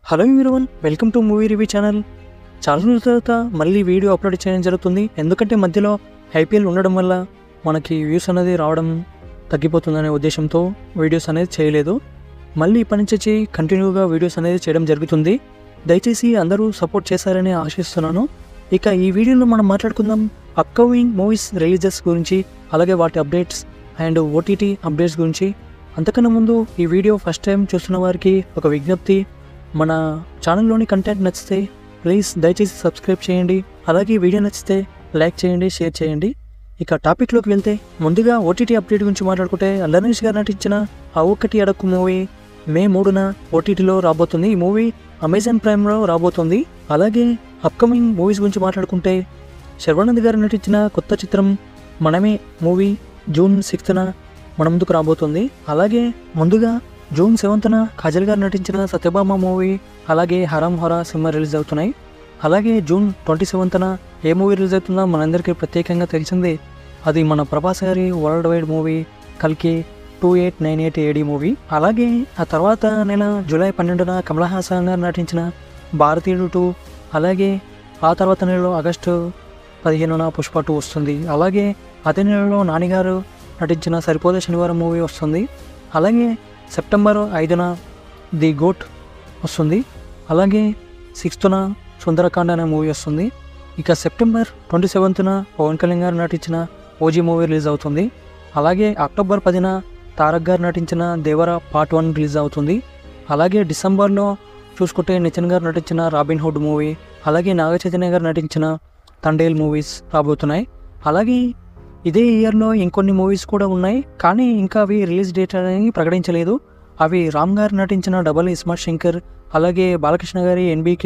Hello everyone, welcome to movie review channel. చాలా రోజుల తర్వాత మళ్ళీ వీడియో అప్లోడ్ చేయడం జరుగుతుంది. ఎందుకంటే మధ్యలో ఐపీఎల్ ఉండడం వల్ల మనకి వ్యూస్ అనేది రావడం తగ్గిపోతుందనే ఉద్దేశంతో వీడియోస్ అనేది చేయలేదు. మళ్ళీ ఇప్పటి నుంచి కంటిన్యూగా వీడియోస్ అనేది చేయడం జరుగుతుంది. దయచేసి అందరూ సపోర్ట్ చేశారని ఆశిస్తున్నాను. ఇక ఈ వీడియోలో మనం మాట్లాడుకుందాం అప్కమింగ్ మూవీస్ రిలీజెస్ గురించి, అలాగే వాటి అప్డేట్స్ అండ్ ఓటీటీ అప్డేట్స్ గురించి. అంతకన్నా ముందు ఈ వీడియో ఫస్ట్ టైం చూస్తున్న వారికి ఒక విజ్ఞప్తి, మన ఛానల్లోని కంటెంట్ నచ్చితే ప్లీజ్ దయచేసి సబ్స్క్రైబ్ చేయండి. అలాగే వీడియో నచ్చితే లైక్ చేయండి, షేర్ చేయండి. ఇక టాపిక్లోకి వెళ్తే ముందుగా ఓటీటీ అప్డేట్ గురించి మాట్లాడుకుంటే, అల్లనీష్ గారు నటించిన ఆ ఒక్కటి అడక్కు మూవీ మే 3న ఓటీటీలో రాబోతుంది. ఈ మూవీ అమెజాన్ ప్రైమ్లో రాబోతుంది. అలాగే అప్కమింగ్ మూవీస్ గురించి మాట్లాడుకుంటే, శర్వానంద్ గారు నటించిన కొత్త చిత్రం మనమే మూవీ జూన్ 6న మన ముందుకు రాబోతుంది. అలాగే ముందుగా జూన్ 7న కాజల్ గారు నటించిన సత్యభామ మూవీ, అలాగే హరం హొర సినిమా రిలీజ్ అవుతున్నాయి. అలాగే జూన్ 27న ఏ మూవీ రిలీజ్ అవుతుందో మనందరికీ ప్రత్యేకంగా తెలిసింది. అది మన ప్రభాస్ గారి వరల్డ్ వైడ్ మూవీ కల్కి 2898 AD మూవీ. అలాగే ఆ తర్వాత నెల జూలై 12న కమల్ హాసన్ గారు నటించిన భారతీయుడు 2. అలాగే ఆ తర్వాత నెలలో ఆగస్టు 15న పుష్ప 2 వస్తుంది. అలాగే అదే నెలలో నాని గారు నటించిన సరిపోదే శనివారం మూవీ వస్తుంది. అలాగే సెప్టెంబర్ 5న ది గోట్ వస్తుంది. అలాగే 6న సుందరకాండ అనే మూవీ వస్తుంది. ఇక సెప్టెంబర్ 27న పవన్ కళ్యాణ్ గారు నటించిన ఓజీ మూవీ రిలీజ్ అవుతుంది. అలాగే అక్టోబర్ 10న తారక్ గారు నటించిన దేవర పార్ట్ 1 రిలీజ్ అవుతుంది. అలాగే డిసెంబర్లో చూసుకుంటే నితిన్ గారు నటించిన రాబిన్ హుడ్ మూవీ, అలాగే నాగ చైతన్య గారు నటించిన తండేల్ మూవీస్ రాబోతున్నాయి. అలాగే ఇదే ఇయర్లో ఇంకొన్ని మూవీస్ కూడా ఉన్నాయి, కానీ ఇంకా అవి రిలీజ్ డేట్ అనేది ప్రకటించలేదు. అవి రామ్ గారు నటించిన డబల్ ఇస్మార్ట్ శంకర్, అలాగే బాలకృష్ణ గారి NBK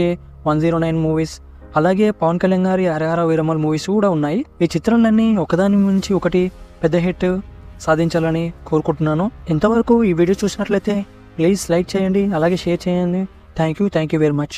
109 మూవీస్, అలాగే పవన్ కళ్యాణ్ గారి హరహర వీరమల్ మూవీస్ కూడా ఉన్నాయి. ఈ చిత్రాలన్నీ ఒకదాని నుంచి ఒకటి పెద్ద హిట్ సాధించాలని కోరుకుంటున్నాను. ఇంతవరకు ఈ వీడియో చూసినట్లయితే ప్లీజ్ లైక్ చేయండి, అలాగే షేర్ చేయండి. Thank you very much.